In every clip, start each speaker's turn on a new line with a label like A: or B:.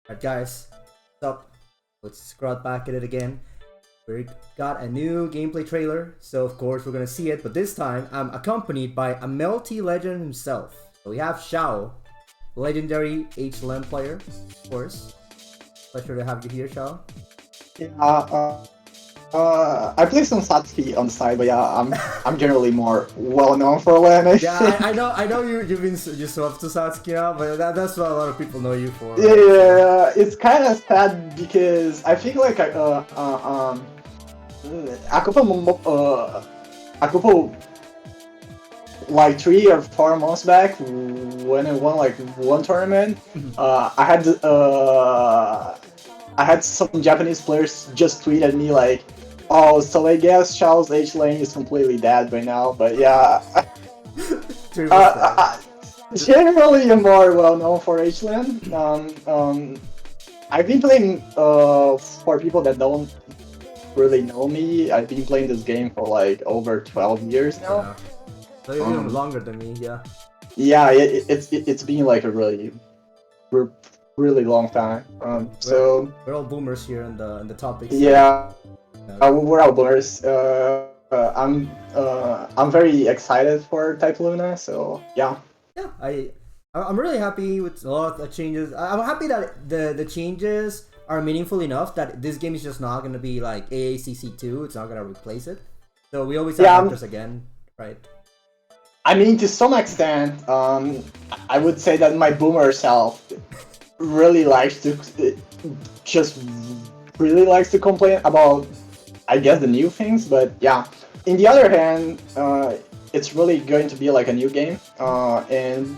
A: Alright guys, what's up? Let's scroll back at it again. We got a new gameplay trailer, so of course we're gonna see it, but this time I'm accompanied by a Melty legend himself. So we have Shao, legendary HLM player, of course. Pleasure to have you here, Shao.
B: I play some Satsuki on the side, but yeah, I'm generally more well known for LAN.
A: Yeah, I know you've been you swapped to Satsuki now, but that's what a lot of people know you for. Right?
B: Yeah, it's kind of sad because I think like a couple like 3 or 4 months back when I won like one tournament, I had some Japanese players just tweet at me like, "Oh, so I guess Shao's H lane is completely dead by now." But yeah, generally I'm more well known for H lane. I've been playing for people that don't really know me. I've been playing this game for like over 12 years now.
A: Yeah. So you're even longer than me, yeah.
B: Yeah, it's been like a really long time. So
A: we're all boomers here in the topics.
B: Yeah, we're all boomers. I'm very excited for Type Lumina. So yeah.
A: Yeah, I'm really happy with a lot of the changes. I'm happy that the changes are meaningful enough that this game is just not gonna be like AACC2. It's not gonna replace it. So we always have hunters again, right?
B: I mean, to some extent, I would say that my boomer self really likes to complain about, I guess, the new things. But yeah, in the other hand, it's really going to be like a new game, and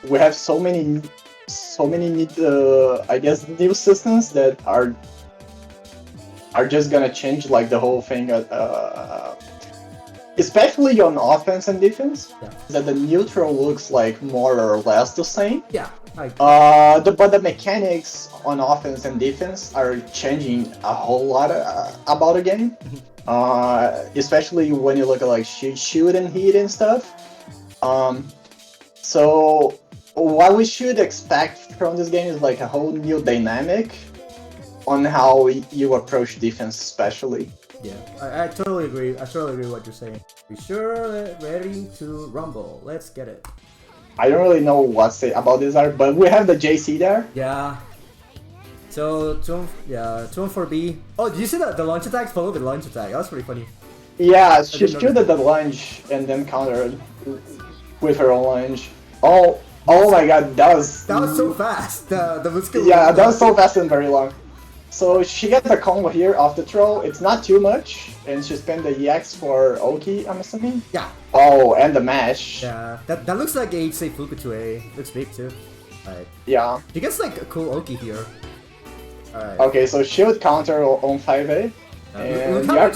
B: we have so many I guess new systems that are just gonna change like the whole thing. Especially on offense and defense, that the neutral looks like more or less the same.
A: Yeah.
B: But the mechanics on offense and defense are changing a whole lot about the game. Especially when you look at like shoot and hit and stuff. So what we should expect from this game is like a whole new dynamic on how you approach defense, especially.
A: Yeah, I totally agree. I totally agree with what you're saying. Be sure, ready to rumble. Let's get it.
B: I don't really know what to say about this art, but we have the JC there.
A: Yeah. So 2-4B. Oh, did you see the launch attack? Follow the launch attack. That was pretty funny.
B: Yeah, she shooted the lunge and then countered with her own lunge. Oh my god, that was
A: so fast. The skill.
B: Yeah, that was so fast and very long. So she gets a combo here off the throw. It's not too much, and she spent the EX for Oki, I'm assuming.
A: Yeah.
B: Oh, and the mash.
A: Yeah, that looks like a say Fuku-2A. Looks big too. Alright.
B: Yeah.
A: She gets like a cool Oki here. Alright.
B: Okay, so shield counter on 5A. And
A: look how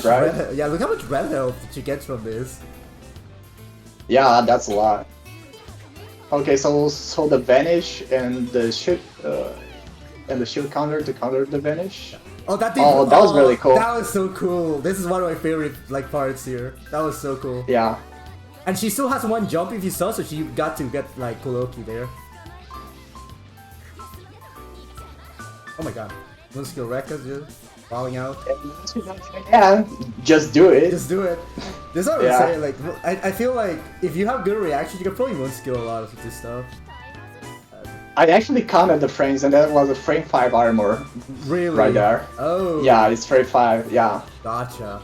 A: much red health she gets from this.
B: Yeah, that's a lot. Okay, so the vanish and the shield counter to counter the vanish.
A: Oh, that
B: was really cool.
A: That was so cool. This is one of my favorite parts here. That was so cool.
B: Yeah.
A: And she still has one jump if you saw, so she got to get like Kuroki there. Oh my god. One skill Rekka's just falling out.
B: Yeah, just do it.
A: Just do it. This is what I'm saying, like, I feel like if you have good reactions, you can probably one skill a lot of this stuff.
B: I actually counted the frames, and that was a frame 5 armor.
A: Really?
B: Right there.
A: Oh.
B: Yeah, it's frame 5, yeah.
A: Gotcha.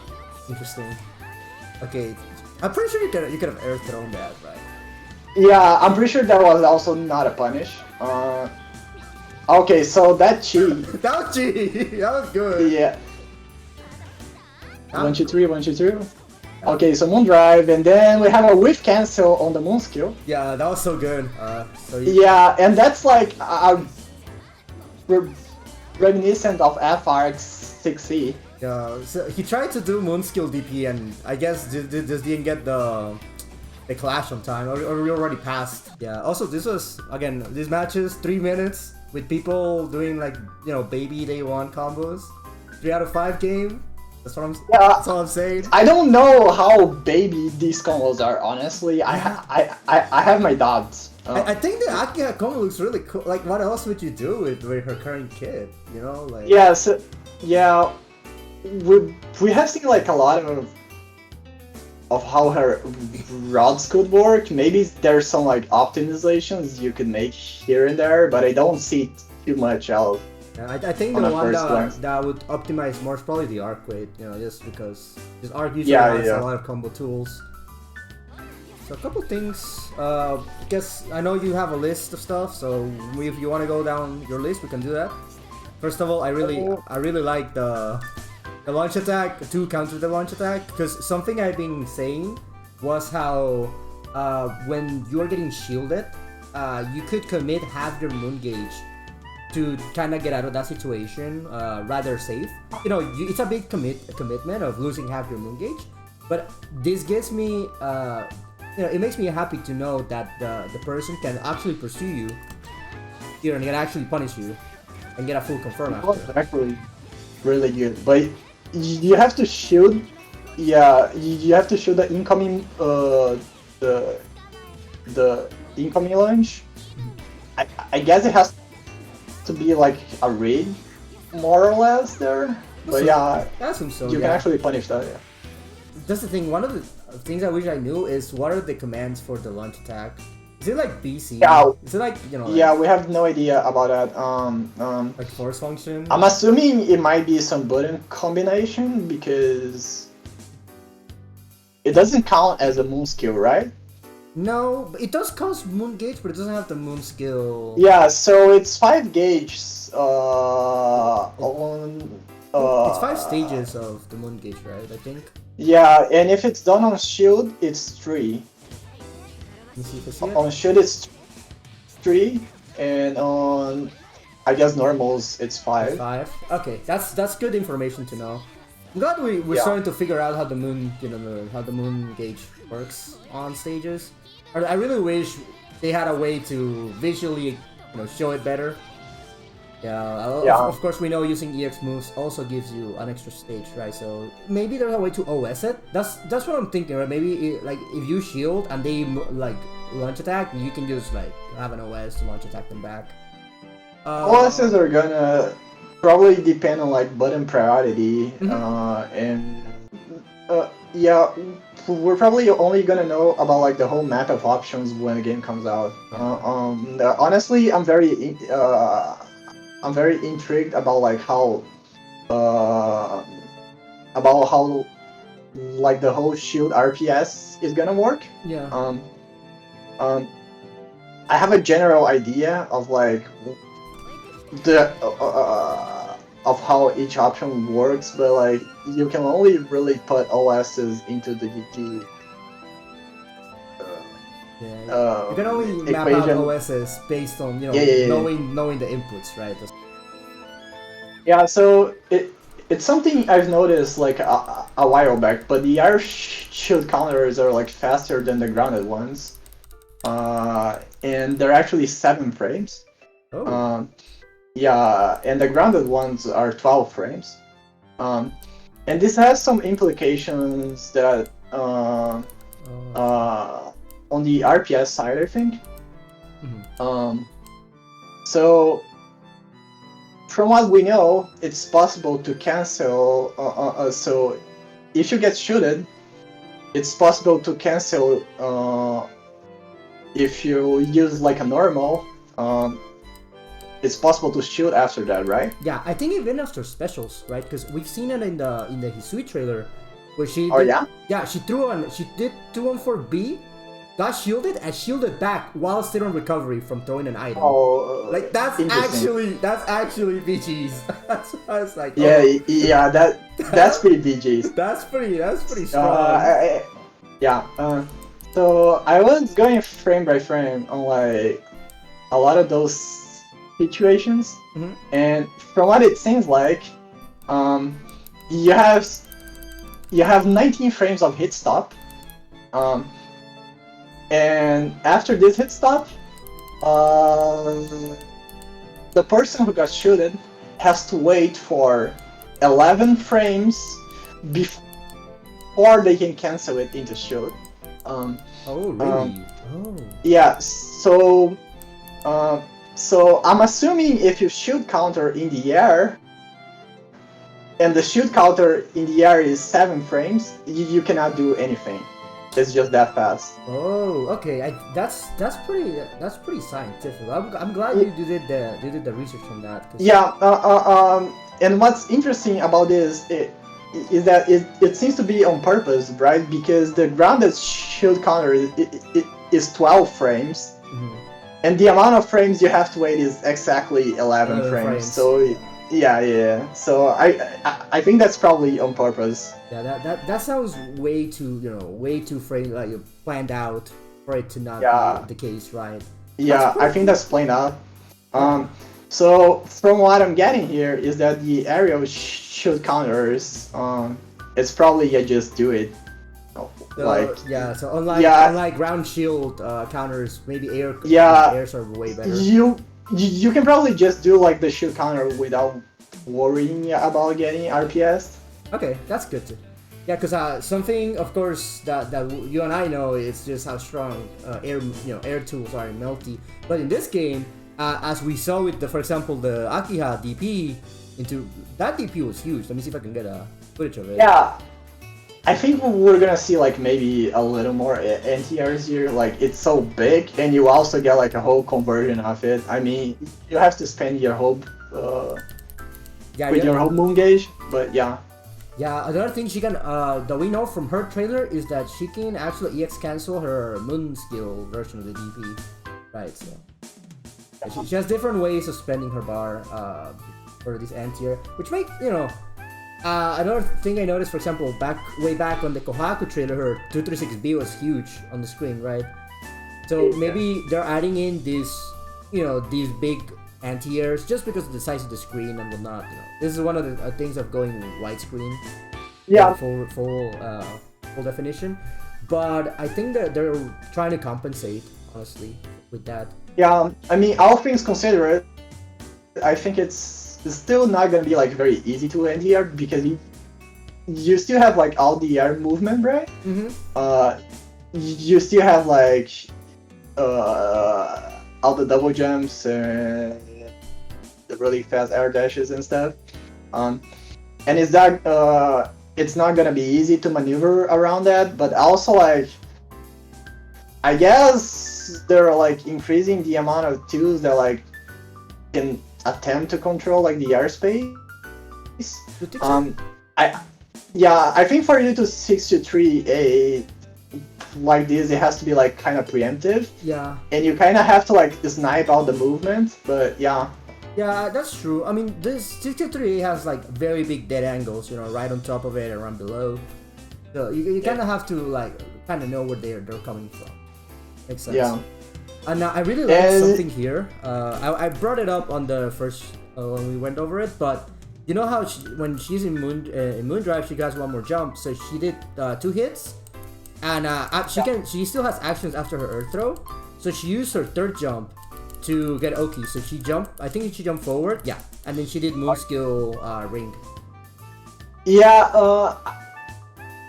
A: Interesting. Okay, I'm pretty sure you could have air thrown that, right?
B: Yeah, I'm pretty sure that was also not a punish. Okay, so that cheat.
A: That was cheat. That was good.
B: Yeah. 1, 2, 3, 1, 2, 3. Okay, so Moon Drive, and then we have a whiff cancel on the Moon skill.
A: Yeah, that was so good.
B: Yeah, and that's like reminiscent of FRX 6E.
A: Yeah, so he tried to do Moon skill DP, and I guess just didn't get the clash on time, or we already passed. Yeah. Also, this was again these matches 3 minutes with people doing like baby day 1 combos, 3 out of 5 game. That's all I'm saying.
B: I don't know how baby these combos are, honestly. I have my doubts.
A: I think the Akira combo looks really cool. Like, what else would you do with her current kit? You know, like.
B: Yeah. So yeah, we have seen like a lot of how her rods could work. Maybe there's some like optimizations you could make here and there, but I don't see too much else.
A: Yeah, I think the one that would optimize more is probably the arc weight, you know, just because this arc usually has a lot of combo tools. So a couple things. I guess I know you have a list of stuff, so if you want to go down your list, we can do that. First of all, I really like the launch attack to counter the launch attack, because something I've been saying was how when you're getting shielded, you could commit half your moon gauge to kind of get out of that situation rather safe. You know, it's a big commitment of losing half your moon gauge, but this gets me, you know, it makes me happy to know that the person can actually pursue you here and can actually punish you and get a full confirm after.
B: That's actually really good, but you have to shield. Yeah, you have to shield the incoming the incoming launch. I guess it has to be like a raid, more or less there. But yeah,
A: I assume so.
B: You can actually punish that. Yeah.
A: That's the thing. One of the things I wish I knew is what are the commands for the launch attack? Is it like BC?
B: Yeah.
A: Is it like, you know?
B: Yeah, we have no idea about that.
A: Like force function?
B: I'm assuming it might be some button combination because it doesn't count as a moon skill, right?
A: No, it does cost moon gauge, but it doesn't have the moon skill.
B: Yeah, so it's 5 gauges.
A: It's 5 stages of the moon gauge, right? I think.
B: Yeah, and if it's done on shield, it's 3.
A: Let me see if I see it.
B: On shield, it's 3, and on I guess normals, it's 5.
A: 5. Okay, that's good information to know. I'm glad we're starting to figure out how the moon, you know, how the moon gauge works on stages. I really wish they had a way to visually, you know, show it better. Yeah. Of course, we know using EX moves also gives you an extra stage, right? So maybe there's a way to OS it. That's what I'm thinking, right? Maybe like if you shield and they like launch attack, you can just like have an OS to launch attack them back.
B: OSs are gonna probably depend on like button priority, and yeah, we're probably only gonna know about like the whole map of options when the game comes out. Honestly, I'm very intrigued about like how like the whole shield RPS is gonna work.
A: Yeah.
B: I have a general idea of like the of how each option works, but like you can only really put OSs into the GG.
A: You can only map out OSs based on, you know, knowing the inputs, right?
B: Yeah, so it's something I've noticed like a while back, but the air shield counters are like faster than the grounded ones, and they're actually 7 frames.
A: Oh.
B: Yeah, and the grounded ones are 12 frames. And this has some implications that on the RPS side, I think. So from what we know, it's possible to cancel. So if you get shooted, it's possible to cancel if you use like a normal. It's possible to shoot after that, right?
A: Yeah, I think even after specials, right? Because we've seen it in the Hisui trailer, where she.
B: Oh, yeah.
A: Yeah, she did 2 for B, got shielded and shielded back while still on recovery from throwing an item.
B: Oh,
A: like that's actually BG's. That's why I was like.
B: Yeah, yeah, that's pretty BG's.
A: That's pretty strong.
B: So I was going frame by frame on like a lot of those situations, and from what it seems like, you have 19 frames of hit stop, and after this hit stop, the person who got shooted has to wait for 11 frames before they can cancel it into shoot.
A: Oh, really?
B: Yeah, so so I'm assuming if you shoot counter in the air, and the shoot counter in the air is 7 frames, you cannot do anything. It's just that fast.
A: Oh, okay. That's pretty scientific. I'm glad you did the research on that.
B: Yeah. And what's interesting about this is that it seems to be on purpose, right? Because the grounded shield counter is 12 frames, and the amount of frames you have to wait is exactly 11 frames. So yeah. So I think that's probably on purpose.
A: Yeah, that sounds way too frame like planned out for it to not be the case, right?
B: Yeah, I think that's planned out. So from what I'm getting here is that the aerial shield counters, it's probably just do it.
A: So unlike ground shield counters, maybe airs are way better.
B: You can probably just do like the shield counter without worrying about getting RPS.
A: Okay, that's good too. Yeah, because something, of course, that you and I know is just how strong air tools are in Melty. But in this game, as we saw with for example, the Akiha DP, that DP was huge. Let me see if I can get a footage of it.
B: Yeah, I think we're gonna see like maybe a little more antiairs here. Like it's so big, and you also get like a whole conversion of it. I mean, you have to spend your whole your whole moon gauge, but yeah.
A: Yeah, another thing she can that we know from her trailer is that she can actually EX cancel her moon skill version of the DP, right? So she has different ways of spending her bar for this anti-air, which make another thing I noticed, for example, way back on the Kohaku trailer, her 236B was huge on the screen, right? So maybe they're adding in these big anti-airs just because of the size of the screen and whatnot. This is one of the things of going widescreen, full definition. But I think that they're trying to compensate, honestly, with that.
B: Yeah, I mean, all things considered, I think it's still not gonna be like very easy to anti-air because you still have like all the air movement, right? You still have like all the double jumps and the really fast air dashes and stuff. And it's not gonna be easy to maneuver around that, but also like I guess they're like increasing the amount of tools that like can attempt to control like the airspace. I think for you to 6-3 like this, it has to be like kind of preemptive.
A: Yeah.
B: And you kind of have to like snipe out the movement, but yeah.
A: Yeah, that's true. I mean, this 6-3 has like very big dead angles, right on top of it and right below. So you kind of have to like kind of know where they're coming from. Makes sense. Yeah. And I really like something here. I brought it up on the first when we went over it, but you know how when she's in Moon Drive, she got one more jump, so she did 2 hits. And she still has actions after her earth throw, so she used her 3rd jump to get Oki. So she jumped, I think she jumped forward, and then she did moon skill ring.
B: Yeah,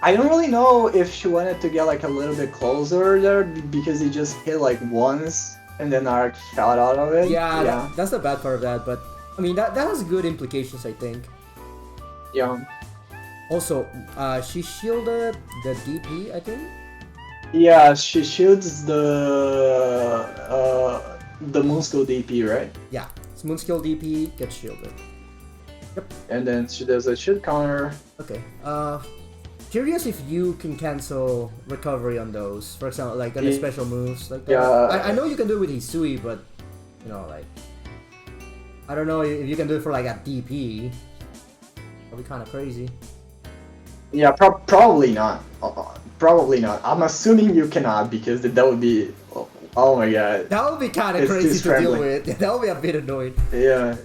B: I don't really know if she wanted to get like a little bit closer there because he just hit like once and then Arc shot out of it.
A: Yeah. That's the bad part of that, but I mean that has good implications, I think.
B: Yeah.
A: Also, she shielded the DP, I think?
B: Yeah, she shields the Moonskill DP, right?
A: Yeah, it's Moonskill DP gets shielded. Yep.
B: And then she does a shield counter.
A: Okay. Curious if you can cancel recovery on those. For example, like on the special moves like that.
B: Yeah.
A: I know you can do it with Hisui, but like I don't know if you can do it for like a DP. That'll be kind of crazy.
B: Yeah, probably not. Probably not. I'm assuming you cannot because that would be. Oh my god.
A: That would be kind of crazy to deal with. That would be a bit annoying.
B: Yeah.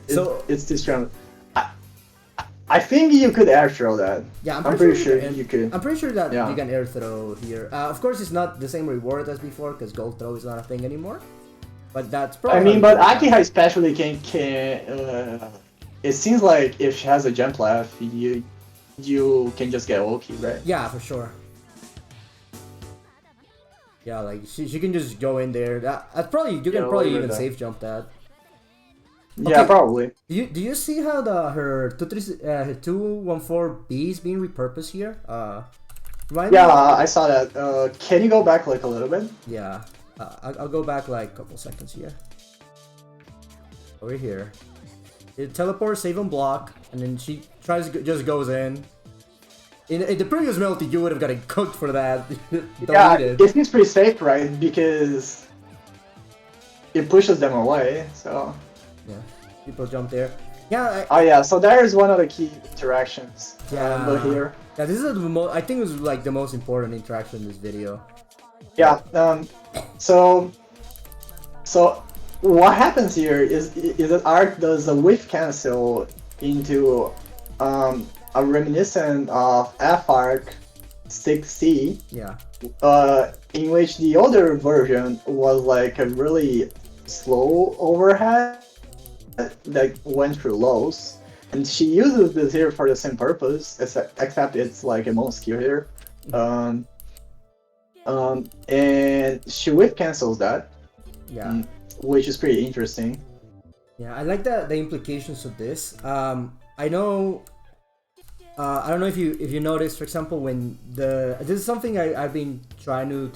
B: It's too strong. I think you could air throw that.
A: Yeah,
B: I'm pretty sure you could.
A: I'm pretty sure that you can air throw here. Of course, it's not the same reward as before because gold throw is not a thing anymore. But that's probably.
B: I mean, but Akiha especially can. It seems like if she has a jump left, you can just get Oki, right?
A: Yeah, for sure. Yeah, like she can just go in there. That's probably you can
B: Yeah,
A: probably
B: leave it
A: even
B: there.
A: safe jump that.
B: Yeah,
A: Okay.
B: probably.
A: Do you see how her 214 B is being repurposed here? Remind
B: Yeah,
A: me.
B: I saw that. Can you go back like a little bit?
A: Yeah. I'll go back like a couple seconds here. Over here. It teleports, save and block, and then she just goes in. In the previous Melty, you would have gotten cooked for that.
B: Yeah,
A: Deleted.
B: it seems pretty safe, right? Because it pushes them away. So.
A: Yeah. People jump there. Yeah.
B: Oh yeah, so there is one of the key interactions.
A: Yeah.
B: Here.
A: Yeah, this is the most. I think it was like the most important interaction in this video.
B: Yeah. So what happens here is that Arc does a whiff cancel into a reminiscent of F Arc 6C.
A: Yeah.
B: In which the older version was like a really slow overhead that went through lows, and she uses this here for the same purpose, except it's like a monk skill here. And she whip cancels that.
A: Yeah.
B: Which is pretty interesting.
A: Yeah, I like the implications of this. I know. I don't know if you noticed, for example, when this is something I've been trying to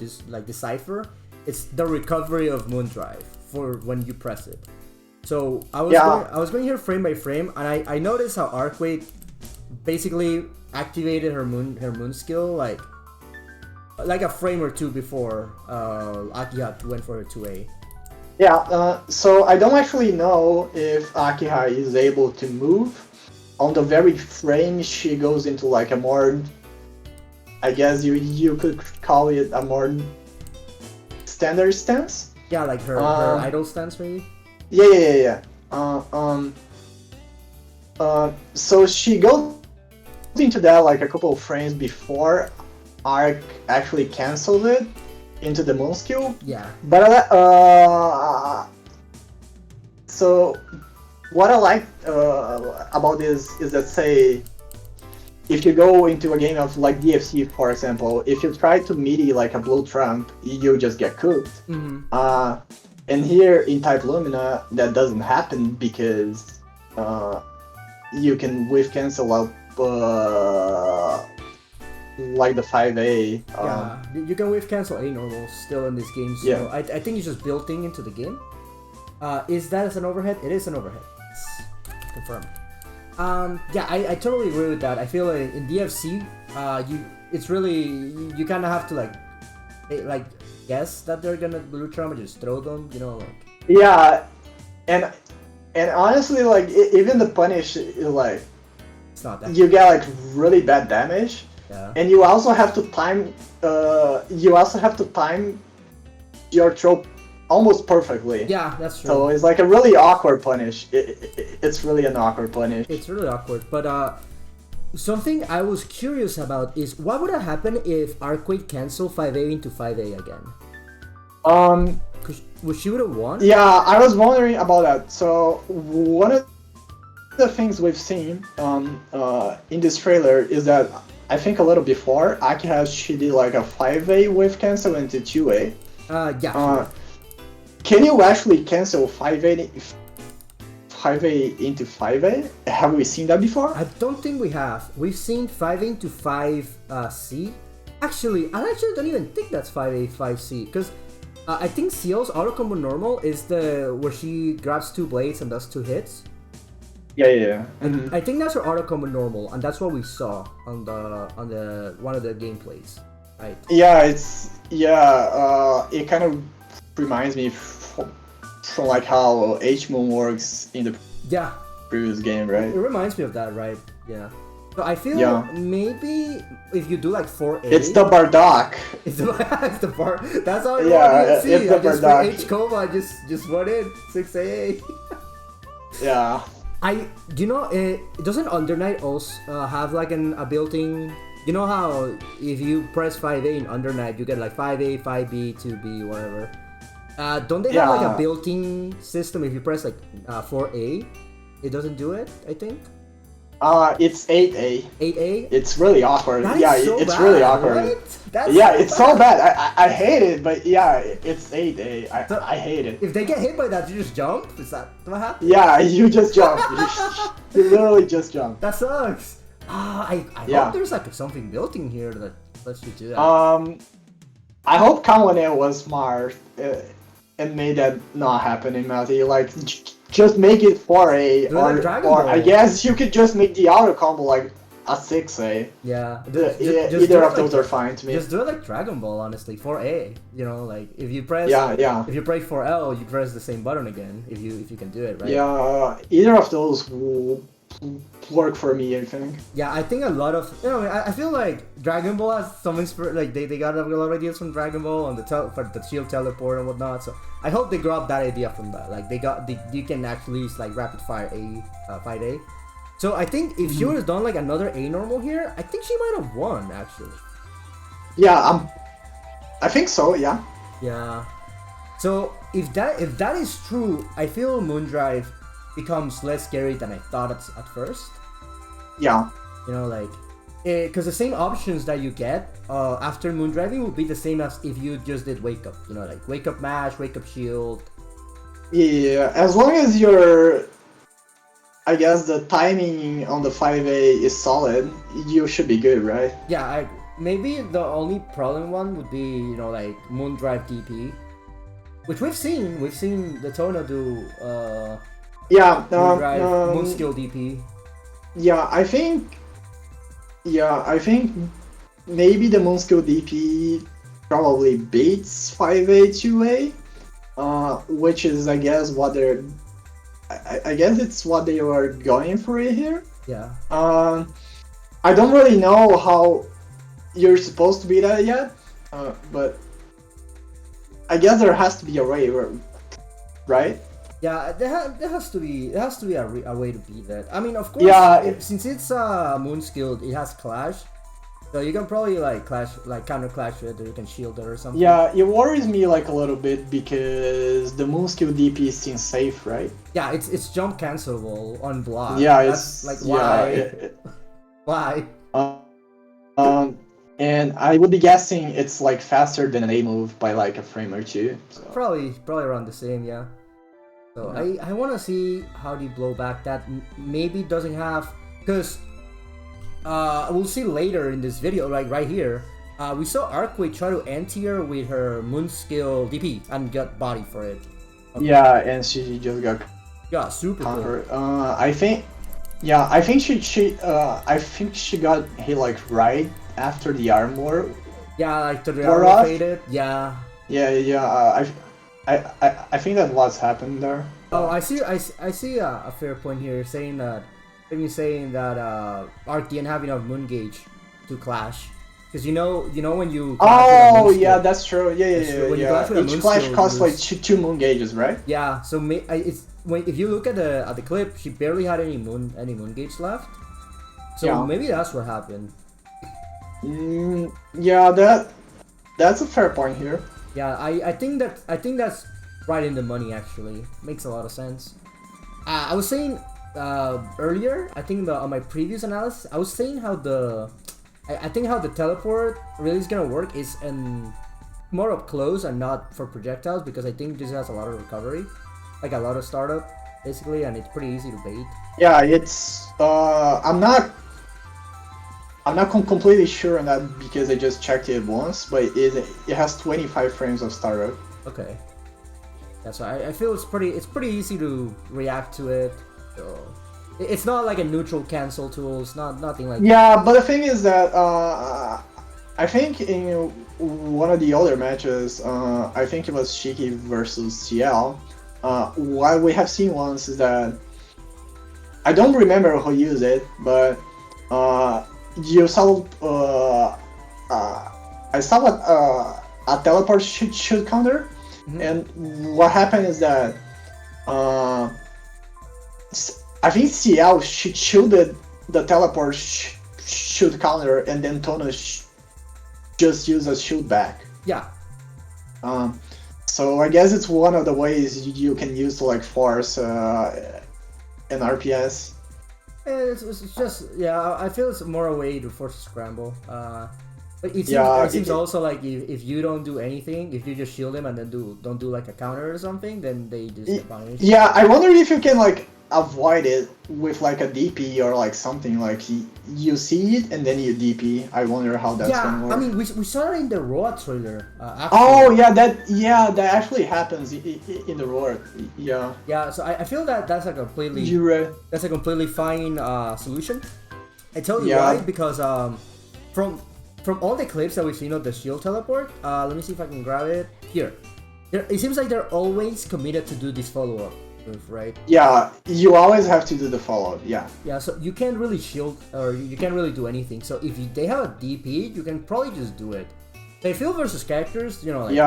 A: decipher. It's the recovery of Moon Drive for when you press it. So I was going here frame by frame, and I noticed how Arcway basically activated her moon skill like a frame or two before Akiha went for her 2A.
B: Yeah, so I don't actually know if Akiha is able to move on the very frame she goes into like a more, I guess you could call it a more standard stance.
A: Yeah, like her idle stance maybe.
B: Yeah. So she goes into that like a couple of frames before Arc actually cancels it into the moon skill.
A: Yeah.
B: But so what I like about this is that, say, if you go into a game of like DFC, for example, if you try to melee like a blue trump, you just get cooked.
A: Mm-hmm.
B: And here in Type Lumina, that doesn't happen because you can whiff cancel out like the 5A.
A: Yeah, you can wave cancel A normal still in this game. So
B: Yeah.
A: I think it's just built into the game. Is that as an overhead? It is an overhead. It's confirmed. Yeah, I totally agree with that. I feel like in DFC, it's really you kind of have to like guess that they're gonna blue trump and just throw them. You know, like.
B: Yeah, and honestly, like even the punish is like
A: It's not that.
B: you get like really bad damage.
A: Yeah.
B: And you also have to time. Your throw almost perfectly.
A: Yeah, that's true.
B: So it's like a really awkward punish. It's really an awkward punish.
A: It's really awkward, but something I was curious about is what would have happened if Arcade cancel 5A into 5A again? Would she would have won?
B: Yeah, I was wondering about that. So one of the things we've seen in this trailer is that I think a little before she did like a 5A wave cancel into 2A.
A: Yeah.
B: Can you actually cancel 5A into 5A? Have we seen that before?
A: I don't think we have. We've seen 5A into 5C. Actually, I don't even think that's 5A, 5C, because I think Seal's auto combo normal is where she grabs 2 blades and does 2 hits.
B: Yeah. Mm-hmm.
A: I think that's her auto combo normal, and that's what we saw on the one of the gameplays, right?
B: Yeah, it kind of reminds me from like how H-Moon works in the previous game, right?
A: It reminds me of that, right? Yeah. So I feel maybe if you do like 4A,
B: it's the Bardock.
A: It's the bar. That's how
B: it's the
A: I just
B: Bardock.
A: H coma, just went in 6AA.
B: Yeah.
A: Doesn't Undernight also have like a built-in? You know how if you press 5A in Undernight, you get like 5A, 5B, 2B, whatever. Don't they have like a built-in system if you press like 4A? It doesn't do it, I think.
B: It's 8A.
A: 8A?
B: It's really awkward.
A: That is
B: Yeah,
A: so
B: it's
A: bad,
B: really awkward.
A: right? That's
B: Yeah,
A: so
B: it's so
A: bad.
B: bad. I hate it, but yeah, it's 8A.
A: So,
B: I hate it.
A: If they get hit by that, you just jump? Is that what happens?
B: Yeah, you just jump. You literally just jump.
A: That sucks. I
B: Yeah.
A: hope there's like something built in here that lets you do that.
B: I hope Kawane was smart and made that not happen in Melty. Like, just make it 4A,
A: Do it like Dragon
B: or
A: Ball.
B: I guess you could just make the auto combo like a 6A.
A: Yeah.
B: Either of those are fine to me.
A: Just do it like Dragon Ball, honestly. 4A. You know, like if you press
B: Yeah.
A: if you press 4L, you press the same button again. If you can do it, right?
B: Yeah, either of those will work for me, I think.
A: Yeah, I think a lot of I feel like Dragon Ball has some like they got a lot of ideas from Dragon Ball on for the shield teleport and whatnot. So I hope they grab that idea from that. Like you can actually use like rapid fire fight A. So I think if she would have done like another A normal here, I think she might have won actually.
B: Yeah, I think so. Yeah.
A: Yeah. So if that is true, I feel Moondrive becomes less scary than I thought at first.
B: Yeah.
A: You know, like, because the same options that you get after Moondriving will be the same as if you just did Wake Up. You know, like Wake Up Mash, Wake Up Shield.
B: Yeah, as long as I guess the timing on the 5A is solid, you should be good, right?
A: Yeah, maybe the only problem one would be, like Moondrive DP, which we've seen the Tono do. Moondrive, Moonskill DP.
B: Yeah, I think maybe the Moonskill DP probably beats 5A 2A, which is I guess what they're. I guess it's what they were going for here.
A: Yeah.
B: I don't really know how you're supposed to be that yet, but I guess there has to be a way, right?
A: Yeah, there has to be a way to beat that. I mean, of course, since it's moon skilled, it has clash, so you can probably counter clash it, or you can shield it or something.
B: Yeah, it worries me like a little bit because the moon skill DP seems safe, right?
A: Yeah, it's jump cancelable on block.
B: Yeah,
A: that's like why? Why?
B: And I would be guessing it's like faster than an A move by like a frame or two. So.
A: Probably around the same, yeah. So yeah. I want to see how they blow back that maybe doesn't have, because we'll see later in this video, like right here, we saw Arcway try to anti-air with her moon skill DP and got body for it.
B: Okay. Yeah, and she just got
A: super cool.
B: I think she got hit like right after the armor.
A: Yeah, like the armor faded. Yeah.
B: Yeah. I think that's what's happened there.
A: Oh, I see a fair point here, saying that Arc didn't have enough moon gauge to clash, because you know when you.
B: Oh yeah, that's true. Yeah. Each clash costs like two moon gauges, right?
A: Yeah. So if you look at the clip, she barely had any moon gauge left. So maybe that's what happened.
B: Yeah, that's a fair point here.
A: Yeah, I think that's right in the money actually. Makes a lot of sense. I was saying earlier, I think on my previous analysis, I was saying how I think how the teleport really is gonna work is more up close and not for projectiles, because I think this has a lot of recovery, like a lot of startup basically, and it's pretty easy to bait.
B: Yeah, it's I'm not completely sure on that because I just checked it once, but it has 25 frames of startup.
A: Okay. That's why I feel it's pretty easy to react to it. So it's not like a neutral cancel tool. It's nothing like.
B: Yeah, but the thing is that I think in one of the other matches, I think it was Shiki versus CL. What we have seen once is that I don't remember who used it, but you saw I saw a teleport shoot counter. Mm-hmm. And what happened is that I think CL shielded the teleport shoot counter, and then Tono just used a shield back.
A: Yeah.
B: So I guess it's one of the ways you can use to like force an RPS.
A: It's just yeah. I feel it's more a way to force a scramble. But it seems also like if you don't do anything, if you just shield them and then don't do like a counter or something, then they just get punished.
B: Yeah, I wonder if you can like avoid it with like a DP or like something like you see it and then you DP. I wonder how that's gonna work.
A: I mean, we saw it in the Roa trailer.
B: Oh yeah, that actually happens in the Roar. Yeah.
A: Yeah, so I feel that's a completely that's a completely fine solution. I tell you why, because from all the clips that we've seen of the shield teleport, let me see if I can grab it here. It seems like they're always committed to do this follow-up move, right?
B: Yeah, you always have to do the follow-up, yeah.
A: Yeah, so you can't really shield, or you can't really do anything. So if they have a DP, you can probably just do it. They feel versus characters, you know, like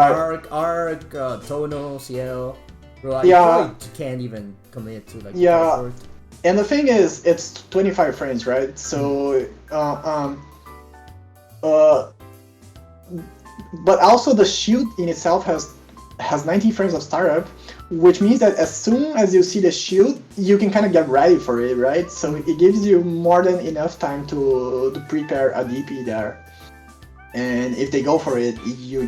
A: Arc, Tono, CL, bro, you probably can't even commit to like teleport.
B: And the thing is, it's 25 frames, right? So, but also the shield in itself has 90 frames of startup, which means that as soon as you see the shield, you can kind of get ready for it, right? So it gives you more than enough time to prepare a DP there. And if they go for it, you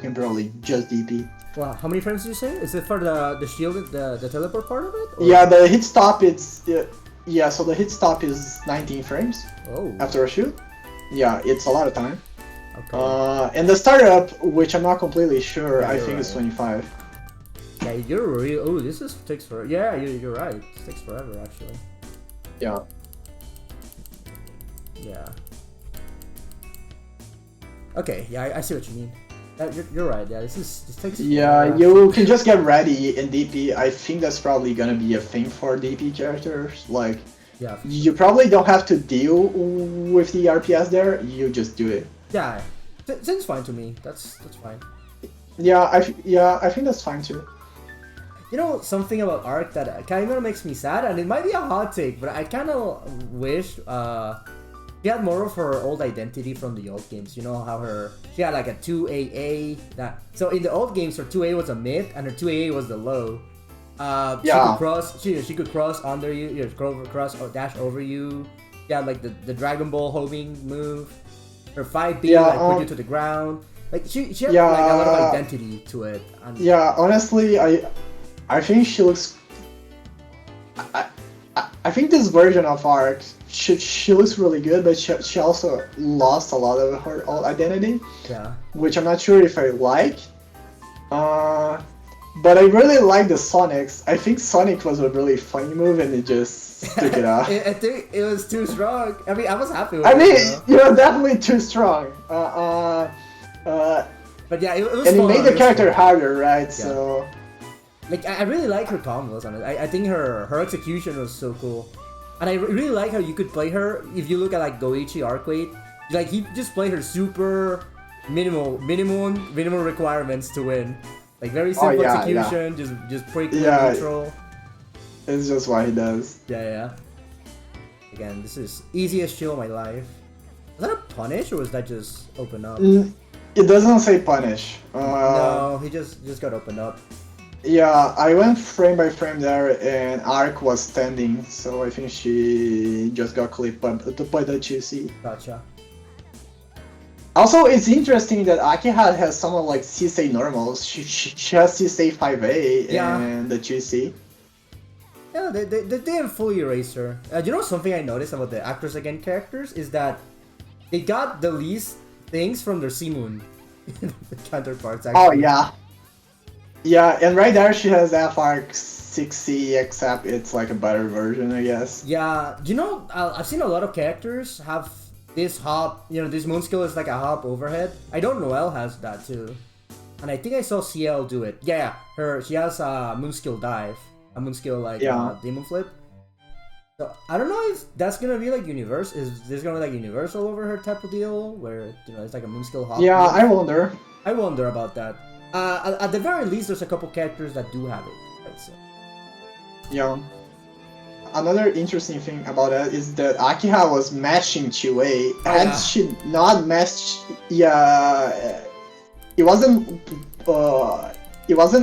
B: can probably just DP.
A: Wow, how many frames did you say? Is it for the shield, the teleport part of it? Or?
B: Yeah, the hit stop yeah, so the hit stop is 19 frames after a shoot. Yeah, it's a lot of time. Okay. And the startup, which I'm not completely sure, I think it's 25.
A: Yeah, you're real. Oh, takes forever. Yeah, you're right. It takes forever, actually.
B: Yeah.
A: Yeah. Okay, yeah, I see what you mean. You're right. Yeah, this takes.
B: Yeah, you can just get ready in DP. I think that's probably gonna be a thing for DP characters. Like, you probably don't have to deal with the RPS there. You just do it.
A: Yeah, seems fine to me. That's fine.
B: Yeah, I think that's fine too.
A: You know something about Arc that kind of makes me sad, and it might be a hot take, but I kind of wish she had more of her old identity from the old games. You know how she had like a 2AA so in the old games her 2A was a mid and her 2AA was the low. She could cross under you, cross or dash over you. Yeah, like the Dragon Ball homing move. Her 5B put you to the ground. Like she had like a lot of identity to it. And
B: honestly, I think she looks. I think this version of Arc, she looks really good, but she also lost a lot of her old identity.
A: Yeah.
B: Which I'm not sure if I like. But I really like the Sonics. I think Sonic was a really funny move, and it just took it off.
A: I think it was too strong. I mean, I was happy with
B: it. You're definitely too strong.
A: But yeah, it was.
B: And it made the character harder, right? Yeah. So.
A: Like, I really like her combos on it. I think her execution was so cool. And I really like how you could play her, if you look at like Goichi Arcade, like he just played her super minimal requirements to win. Like very simple execution, just break neutral.
B: It's just what he does.
A: Yeah. Again, this is easiest shield of my life. Was that a punish or was that just open up?
B: It doesn't say punish.
A: No, he just got opened up.
B: Yeah, I went frame by frame there, and Arc was standing, so I think she just got clipped by the 2C.
A: Gotcha.
B: Also, it's interesting that Aki has some of like CSA normals. She has CSA 5A and the 2C.
A: Yeah, they didn't fully erase her. You know something I noticed about the Actors Again characters is that they got the least things from their C-Moon counterparts, actually.
B: Oh, yeah. Yeah, and right there she has FARC 6C, except it's like a better version, I guess.
A: Yeah, you know, I've seen a lot of characters have this hop, you know, this moon skill is like a hop overhead. I know Noelle has that too. And I think I saw CL do it. Yeah, she has a moon skill dive. A moon skill like demon flip. So I don't know if that's gonna be like universal. Is this gonna be like universal over her type of deal? Where, you know, it's like a moon skill hop?
B: Yeah, I wonder.
A: I wonder about that. At the very least, there's a couple characters that do have it, I'd say.
B: Yeah. Another interesting thing about that is that Akiha was mashing 2A. Had she not mashed, it wasn't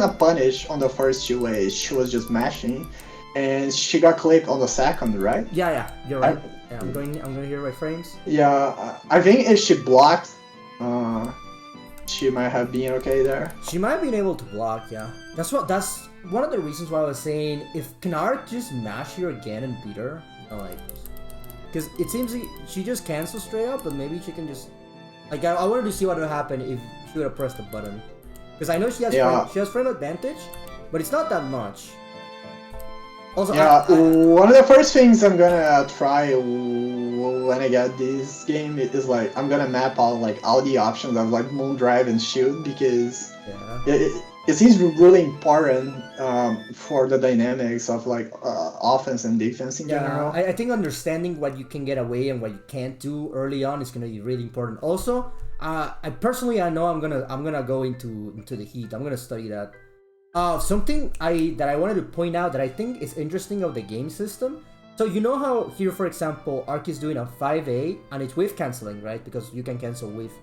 B: a punish on the first 2A. She was just mashing. and she got clipped on the second, right?
A: Yeah, you're right. Yeah, I'm going here right frames.
B: Yeah, I think if she blocked, she might have been okay there.
A: She might have been able to block, yeah. That's one of the reasons why I was saying if Canard just mash here again and beat her, you know, like, because it seems like she just cancels straight up, but maybe she can just, like, I wanted to see what would happen if she would have pressed the button, because I know she has frame advantage, but it's not that much. Also,
B: yeah, one of the first things I'm gonna try when I get this game is like I'm gonna map out like all the options of like moon drive and shoot, because it seems really important for the dynamics of like offense and defense in general.
A: I think understanding what you can get away and what you can't do early on is gonna be really important. Also, I know I'm gonna go into the heat. I'm gonna study that. Something that I wanted to point out that I think is interesting of the game system. So you know how here, for example, Ark is doing a 5A and it's wave canceling, right? Because you can cancel wave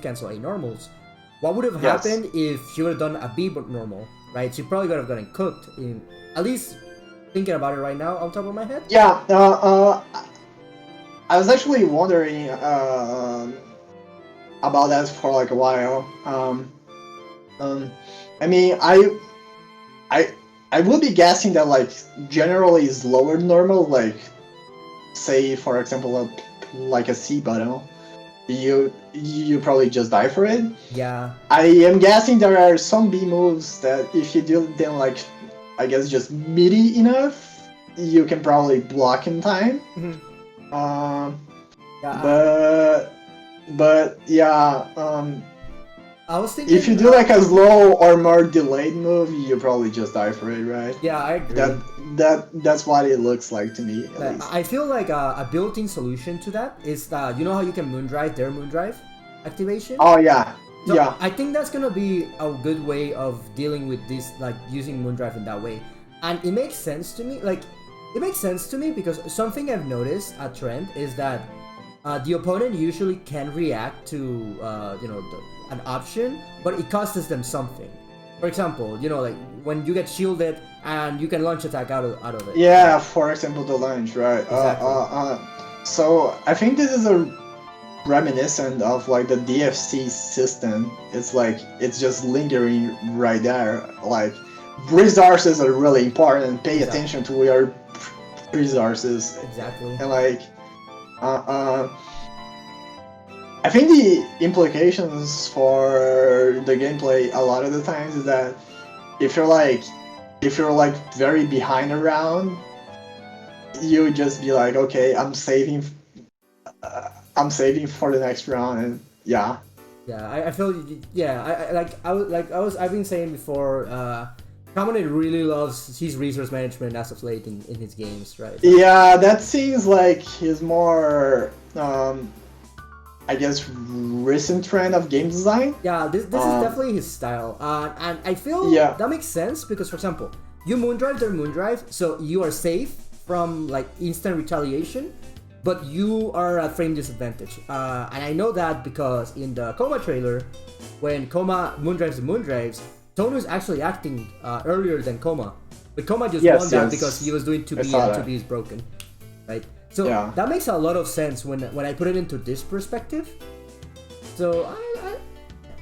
A: cancel A normals. What would have happened if she would have done a B normal, right? She probably would have gotten cooked. At least thinking about it right now, on top of my head.
B: Yeah. I was actually wondering about that for like a while. I mean, I would be guessing that like generally is lower than normal, like say for example like a C button, you probably just die for it.
A: Yeah. I
B: am guessing there are some B moves that if you do them like I guess just midi enough, you can probably block in time. But yeah.
A: I was thinking
B: if you do like a slow or more delayed move, you probably just die for it, right?
A: Yeah, I agree.
B: That's what it looks like to me. At least.
A: I feel like a built-in solution to that is that you know how you can moondrive their moondrive activation.
B: Oh yeah,
A: so
B: yeah.
A: I think that's gonna be a good way of dealing with this, like using moondrive in that way, and it makes sense to me. Like it makes sense to me because something I've noticed a trend is that the opponent usually can react to an option, but it costs them something. For example, like when you get shielded and you can launch attack out of it.
B: Yeah, for example, the launch, right?
A: Exactly.
B: So I think this is a reminiscent of like the DFC system. It's like it's just lingering right there. Like resources are really important. Pay attention to your resources.
A: Exactly.
B: And like I think the implications for the gameplay a lot of the times is that if you're like very behind a round, you just be like, okay, I'm saving for the next round, and yeah.
A: Yeah, I feel I've been saying before. Kamone really loves his resource management as of late in his games, right?
B: Yeah, that seems like his more I guess recent trend of game design.
A: Yeah, this is definitely his style, and I feel that makes sense because, for example, you moondrive their moondrive, so you are safe from like instant retaliation, but you are at frame disadvantage. And I know that because in the Coma trailer, when Coma moondrives the moondrives, Tonu is actually acting earlier than Coma, but Coma just won that because he was doing 2B and 2B is broken, right? So that makes a lot of sense when I put it into this perspective. So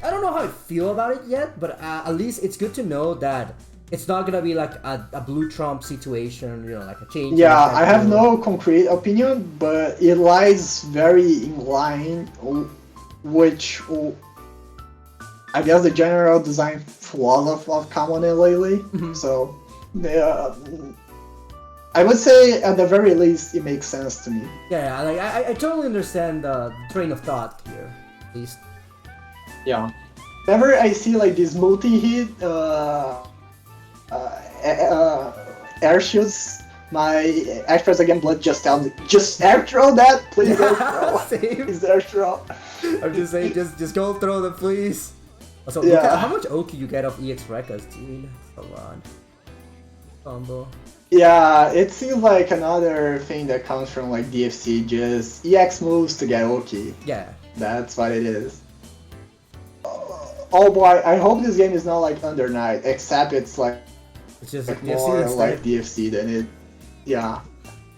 A: I don't know how I feel about it yet, but at least it's good to know that it's not gonna be like a blue trump situation, like a change.
B: Yeah, I have no concrete opinion, but it lies very in line, which I guess the general design flaws of Kamone lately. So I would say at the very least it makes sense to me.
A: Yeah, like I totally understand the train of thought here, at least.
B: Yeah. Whenever I see like this multi-hit air shoots, my express again blood just tells me, just air throw that, please. Air throw. Please air throw.
A: I'm just saying, just go throw them, please. Also, look at how much Oki you get off EX Rekas, dude. Come on. Combo.
B: Yeah, it seems like another thing that comes from like DFC, just EX moves to get Oki.
A: Yeah.
B: That's what it is. Oh boy, I hope this game is not like Under Night, except it's like
A: It's just
B: like
A: DFC
B: more
A: instead.
B: like DFC than it. Yeah,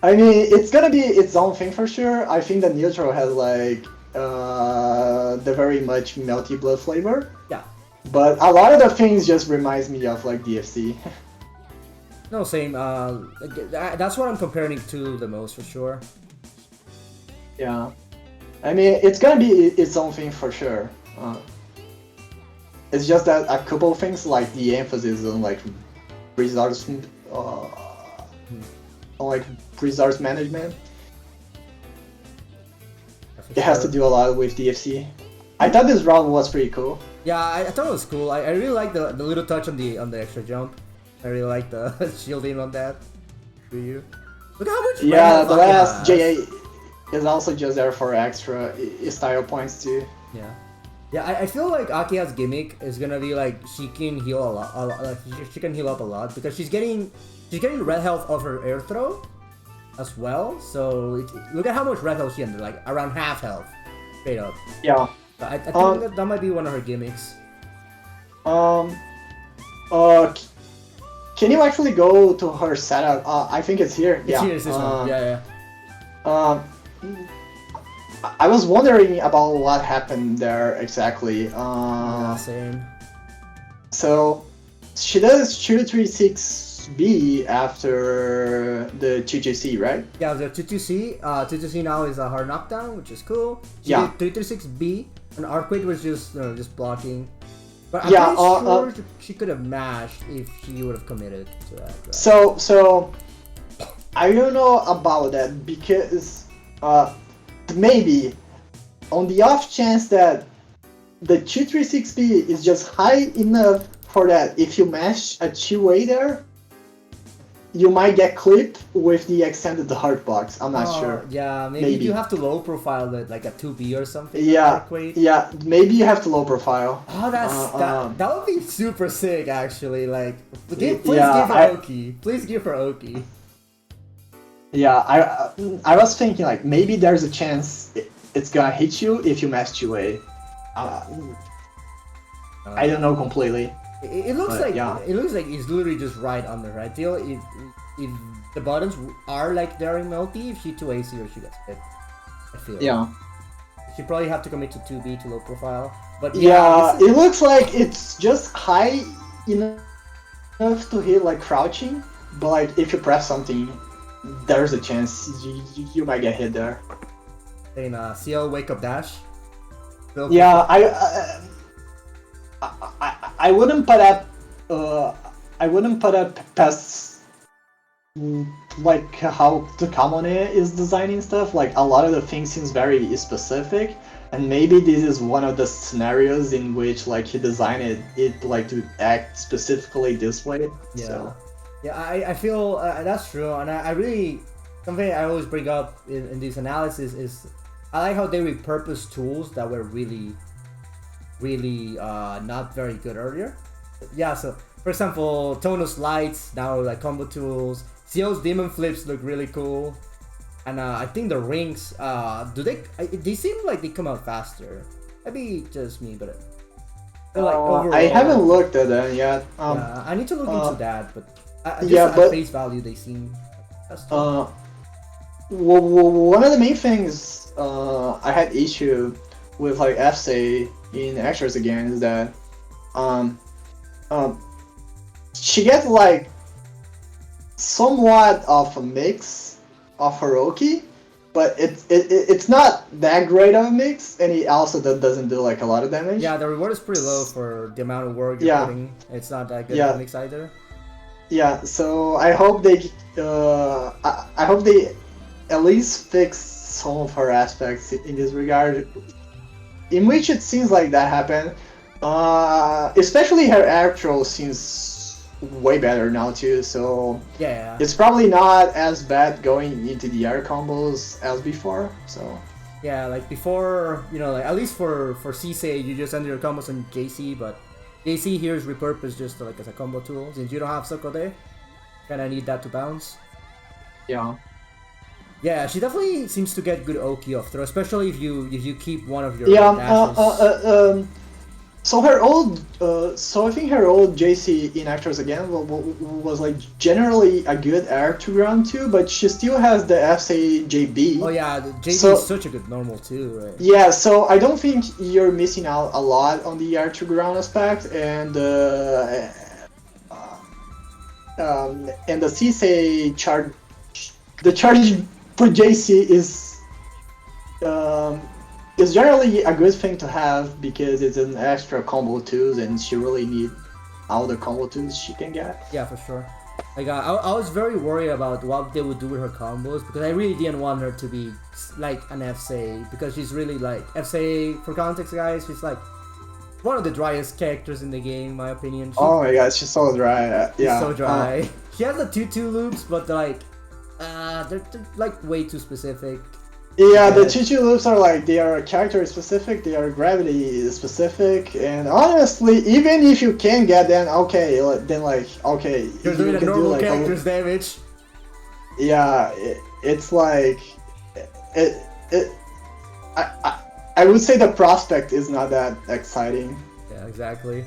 B: I mean it's gonna be its own thing for sure. I think the neutral has like the very much melty blood flavor.
A: Yeah.
B: But a lot of the things just reminds me of like DFC.
A: No, same. That's what I'm comparing it to the most for sure.
B: Yeah, I mean it's gonna be its own thing for sure. It's just that a couple of things like the emphasis on like resource, on like resource management. It has to do a lot with DFC. I thought this round was pretty cool.
A: Yeah, I thought it was cool. I really like the little touch on the extra jump. I really like the shielding on that. Do you? Look how much.
B: Yeah, the last JA is also just there for extra style points too.
A: Yeah. Yeah, I feel like Akia's gimmick is gonna be like she can heal a lot. Like she can heal up a lot because she's getting red health of her air throw as well. So look at how much red health she ended, like around half health, straight up.
B: Yeah.
A: So I think that might be one of her gimmicks.
B: Can you actually go to her setup? I think it's here.
A: It's here, it's this one. Yeah.
B: I was wondering about what happened there exactly.
A: Yeah, same.
B: So she does 236B after the 2GC, right?
A: Yeah, the 2-2C. 2-2C now is a hard knockdown, which is cool. She
B: Yeah.
A: did 336B, and Arcade was just blocking. But I'm
B: Yeah,
A: pretty sure she could have mashed if she would have committed to that. Right?
B: So I don't know about that because maybe on the off chance that the 236B is just high enough for that if you mash a 2A there, you might get clipped with the extended hard box. I'm not sure.
A: Yeah, maybe you have to low profile it like a 2B or something.
B: Yeah, yeah, maybe you have to low profile.
A: Oh, that would be super sick actually. Like, please give her Oki. Please give her Oki.
B: Yeah, I was thinking like maybe there's a chance it's gonna hit you if you mash 2A. I don't know completely.
A: It looks like it's literally just right under her. I feel if the buttons are like they're in Melty, if she 2AC or she gets hit. I feel.
B: Yeah.
A: She probably have to commit to 2B to low profile. But
B: yeah, it looks like it's just high enough to hit like crouching, but like if you press something, there's a chance you might get hit there.
A: In CL wake up dash.
B: Yeah, I wouldn't put up past like how the Kamone is designing stuff. Like a lot of the things seems very specific, and maybe this is one of the scenarios in which like he designed it like to act specifically this way.
A: Yeah.
B: So.
A: Yeah, I feel that's true, and I really something I always bring up in this analysis is I like how they repurpose tools that were really not very good earlier. Yeah, so for example, Tono's lights now like combo tools. CO's demon flips look really cool, and I think the rings they seem like they come out faster. Maybe just me, but like overall,
B: I haven't looked at them yet.
A: Yeah, I need to look into that, but. Just
B: yeah,
A: at face value, they seem.
B: Well, one of the main things I had issue with like FSA in extras again is that she gets like somewhat of a mix of Hiroki, but it's not that great of a mix, and he also doesn't do like a lot of damage.
A: Yeah, the reward is pretty low for the amount of work you're putting. It's not that good of a mix either.
B: Yeah, so I hope they I hope they at least fix some of her aspects in this regard, in which it seems like that happened. Especially her actual seems way better now too. So
A: yeah,
B: it's probably not as bad going into the air combos as before. So
A: yeah, like before, like at least for CSA, you just end your combos on JC, but. JC here is repurposed just like as a combo tool. Since you don't have Soko there, kinda need that to bounce.
B: Yeah.
A: Yeah, she definitely seems to get good Oki off throw, especially if you keep one of your
B: yeah.
A: dashes.
B: So her old, so I think her old JC in Actors Again was like generally a good air to ground too, but she still has the FCJB.
A: Oh yeah, the JB
B: So
A: is such a good normal too, right?
B: yeah, so I don't think you're missing out a lot on the air to ground aspect, and the CSA charge, the charge for JC um, is generally a good thing to have because it's an extra combo tools, and she really need all the combo tools she can get.
A: Yeah, for sure. Like I was very worried about what they would do with her combos because I really didn't want her to be like an FSA because she's really like FSA for context, guys. She's like one of the driest characters in the game, in my opinion.
B: Oh my god, she's so dry. Yeah,
A: She's so dry. She has the 2-2 loops, but they're like way too specific.
B: Yeah, the 2-2 loops are like, they are character specific, they are gravity specific, and honestly, even if you can get them, okay, then like, okay,
A: You're doing a
B: can
A: normal
B: do like
A: character's damage.
B: Yeah, it's like, I would say the prospect is not that exciting.
A: Yeah, exactly.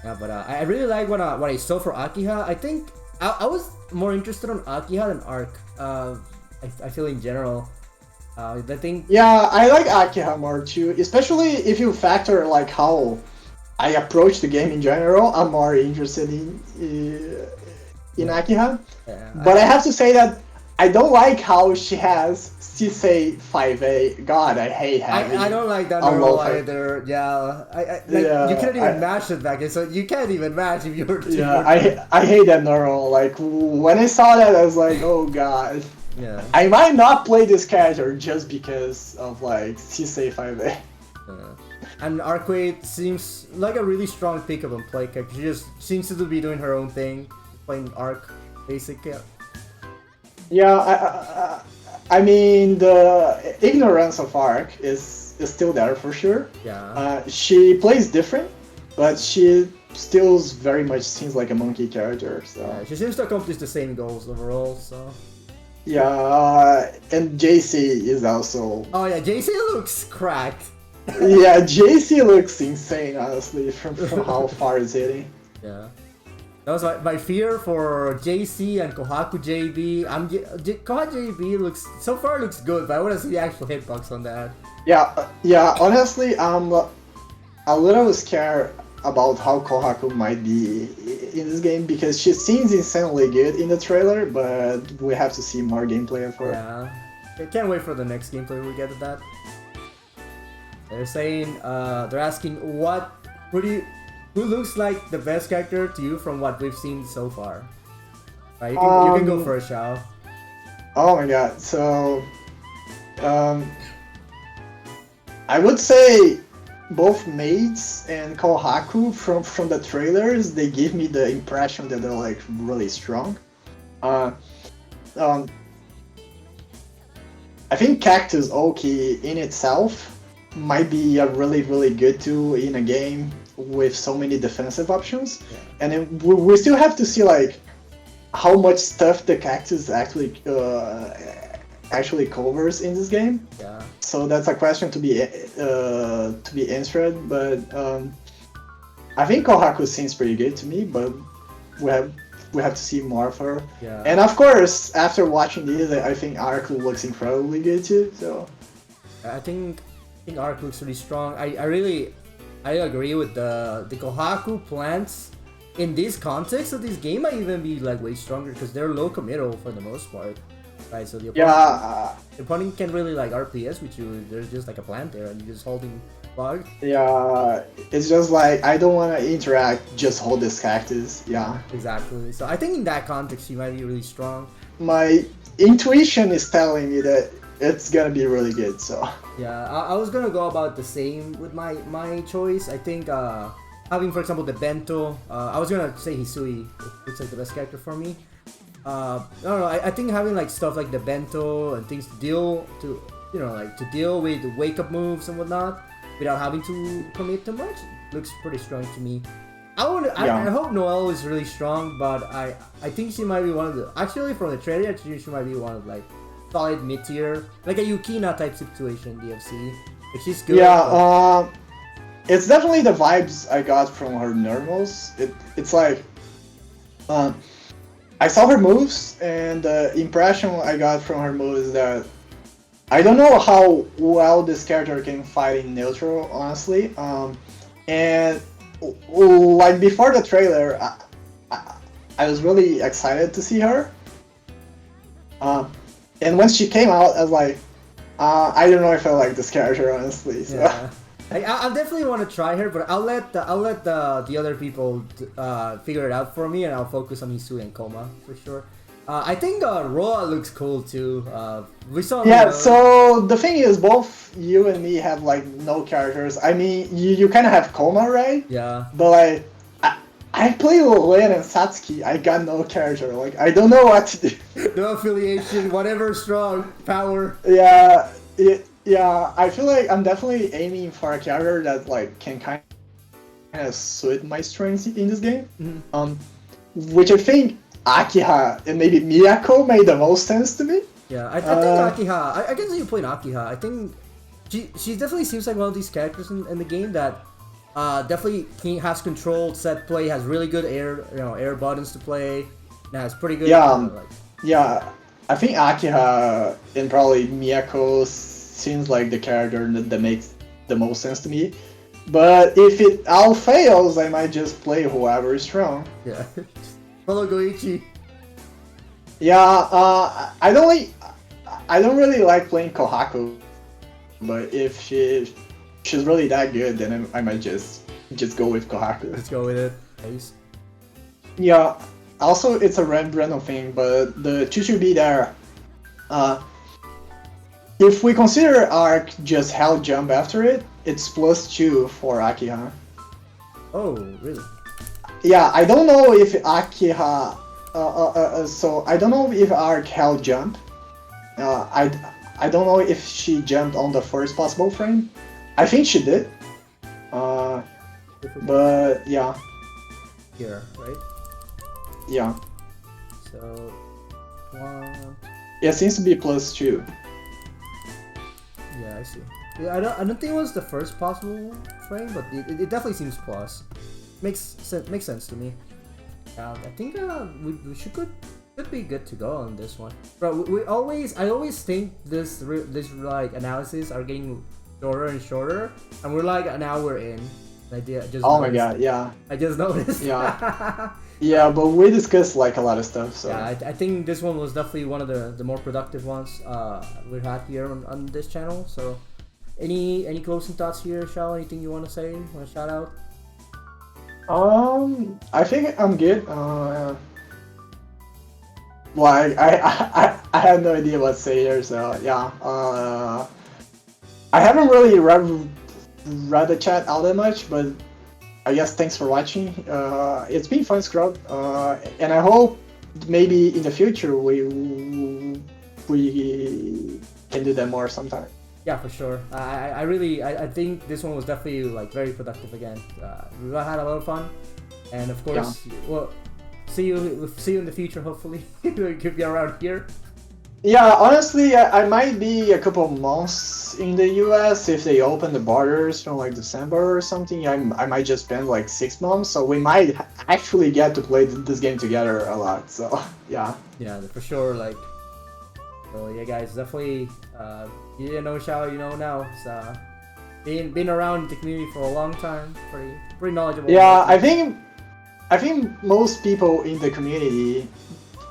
A: Yeah, but I really like what I saw for Akiha. I think I was more interested on Akiha than Arc. I feel in general. I think.
B: Yeah, I like Akiha more too, especially if you factor like how I approach the game in general. I'm more interested in Akiha.
A: Yeah,
B: But I have to say that I don't like how she has Sisei 5A. God, I hate having.
A: I don't like that
B: a
A: roll
B: low fight.
A: either. Yeah, like,
B: Yeah,
A: you couldn't even match it back, so you can't even match if you were.
B: Yeah, I hate that neural. Like when I saw that, I was like, oh god.
A: Yeah.
B: I might not play this character just because of like Sisei 5A.
A: Yeah. And Arcade seems like a really strong pick-up and play character. She just seems to be doing her own thing, playing Arc, basically.
B: Yeah, I mean the ignorance of Arc is still there for sure.
A: Yeah.
B: She plays different, but she still very much seems like a monkey character. So
A: Yeah, she seems to accomplish the same goals overall. So.
B: yeah, and JC is also.
A: Oh yeah, JC looks cracked.
B: Yeah, JC looks insane, honestly, from how far it's hitting.
A: Yeah. That was my fear for JC and Kohaku JB. Kohaku JB looks good, but I want to see the actual hitbox on that.
B: Yeah. Honestly, I'm a little scared about how Kohaku might be in this game because she seems insanely good in the trailer, but we have to see more gameplay of her.
A: Yeah. I can't wait for the next gameplay we get to that. They're saying, they're asking who looks like the best character to you from what we've seen so far? Right, you can go first, Shao.
B: Oh my god, so I would say both Maids and Kohaku from the trailers, they give me the impression that they're like really strong. I think Cactus Oki in itself might be a really good tool in a game with so many defensive options.
A: Yeah.
B: And then we still have to see like how much stuff the Cactus actually covers in this game.
A: Yeah.
B: So that's a question to be answered, but I think Kohaku seems pretty good to me, but we have to see more of her.
A: Yeah.
B: And of course, after watching these, I think Arc looks incredibly good too. So
A: I think Arc looks really strong. I agree with the Kohaku plants in this context of this game might even be like way stronger because they're low committal for the most part. Right, so the opponent can really like RPS with you. There's just like a plant there and you're just holding bug.
B: Yeah, it's just like I don't want to interact, just hold this cactus. Yeah.
A: Exactly. So I think in that context she might be really strong.
B: My intuition is telling me that it's gonna be really good. So
A: yeah, I was gonna go about the same with my choice. I think having, for example, the Bento. I was gonna say Hisui. Looks like the best character for me. I don't know. I think having like stuff like the Bento and things to deal with the wake up moves and whatnot without having to commit too much looks pretty strong to me. I hope Noelle is really strong, but I think she might be one of the, actually from the trailer, actually she might be one of like solid mid tier, like a Yukina type situation in DFC. Like she's good.
B: yeah. it's definitely the vibes I got from her normals. It's like, I saw her moves, and the impression I got from her moves is that I don't know how well this character can fight in neutral, honestly. And like before the trailer, I was really excited to see her. And when she came out, I was like, I don't know if I like this character, honestly. So.
A: Yeah. I definitely want to try her, but I'll let the other people figure it out for me, and I'll focus on Hisui and Koma for sure. I think Roa looks cool too. We saw.
B: Yeah. So the thing is, both you and me have like no characters. I mean, you kind of have Koma, right?
A: Yeah.
B: But like, I play Len and Satsuki. I got no character. Like, I don't know what to do.
A: No affiliation, whatever strong power.
B: Yeah. Yeah, I feel like I'm definitely aiming for a character that like can kind of suit my strengths in this game.
A: Mm-hmm.
B: Which I think Akiha and maybe Miyako made the most sense to me.
A: Yeah, I think Akiha. I can see you playing Akiha. I think she definitely seems like one of these characters in the game that definitely has controlled set play, has really good air buttons to play, and has pretty good.
B: Yeah, I think Akiha and probably Miyako seems like the character that makes the most sense to me. But if it all fails, I might just play whoever is strong.
A: Yeah. Follow Goichi.
B: Yeah, I don't really like playing Kohaku, but if she's really that good, then I might just go with Kohaku.
A: Let's go with it. Nice.
B: Yeah. Also, it's a random thing, but the Chuchubi there. If we consider Arc just Hell Jump after it, it's +2 for Akiha.
A: Oh, really?
B: Yeah, I don't know if Akiha. So I don't know if Arc Hell Jump. I don't know if she jumped on the first possible frame. I think she did. But yeah.
A: Here, right?
B: Yeah.
A: So, one.
B: It seems to be +2.
A: Yeah, I see. Yeah, I don't think it was the first possible frame, but it definitely seems plus. Makes sense to me. I think we should be good to go on this one. Bro, I always think this like analysis are getting shorter and shorter, and we're like an hour in.
B: Oh my god, yeah.
A: I just noticed.
B: Yeah. Yeah, but we discussed like a lot of stuff. So
A: yeah, I think this one was definitely one of the more productive ones we've had here on this channel. So, any closing thoughts here, Shao? Anything you want to say? Want to shout out?
B: I think I'm good. Well, I have no idea what to say here. So yeah. I haven't really read the chat all that much, but I guess thanks for watching. It's been fun, Scrub, and I hope maybe in the future we can do that more sometime.
A: Yeah, for sure. I think this one was definitely like very productive again. We had a lot of fun, and of course, well, see you in the future. Hopefully, if you're around here.
B: Yeah, honestly, I might be a couple months in the US if they open the borders from like December or something. I might just spend like 6 months, so we might actually get to play this game together a lot. So yeah.
A: Yeah, for sure. Like, so yeah, guys, definitely. You didn't know Shao, you know now. It's been around the community for a long time. Pretty knowledgeable.
B: Yeah, I think most people in the community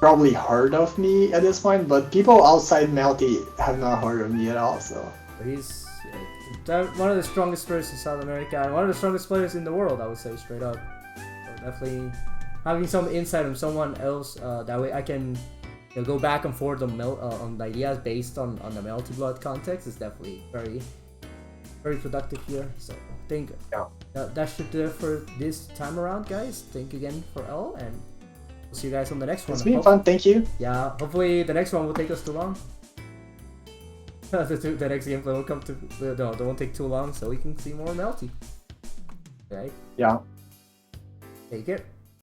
B: probably heard of me at this point, but people outside Melty have not heard of me at all. So
A: he's one of the strongest players in South America and one of the strongest players in the world, I would say, straight up. So definitely having some insight on someone else, that way I can go back and forth on the ideas based on the Melty Blood context is definitely very productive here. So I think that should do it for this time around, guys. Thank you again for L, and we'll see you guys on the next one.
B: It's been fun, thank you.
A: Yeah, hopefully the next one will take us too long. The next gameplay will come to no, it won't take too long, so we can see more Melty. Right?
B: Yeah.
A: Take care.